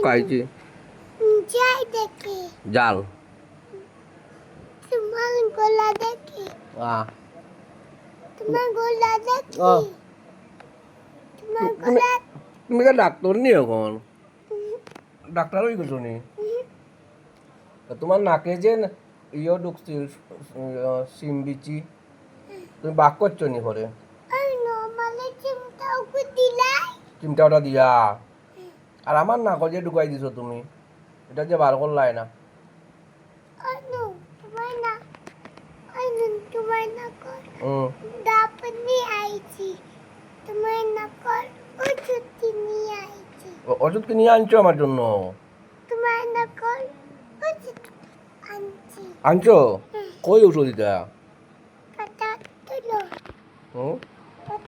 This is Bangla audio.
খাইছি জাল তোমার গলা দেখি তোমার গলা দেখি তোমার গলা তুমি কে ডাক্তার নি এখন ডাক্তার হয়ে গেছো নি তোমার নাকে যে ইয়ে ঢুকছে সিম বিচি তুমি বাক করছো নি করে চিমটা ওটা দিয়া আর আমার নাক যে ঢুকাই দিছো তুমি এটা যে বার করলাই না ওষুধ কিনে আনছো আমার জন্য আনছো কই ওষুধ এটা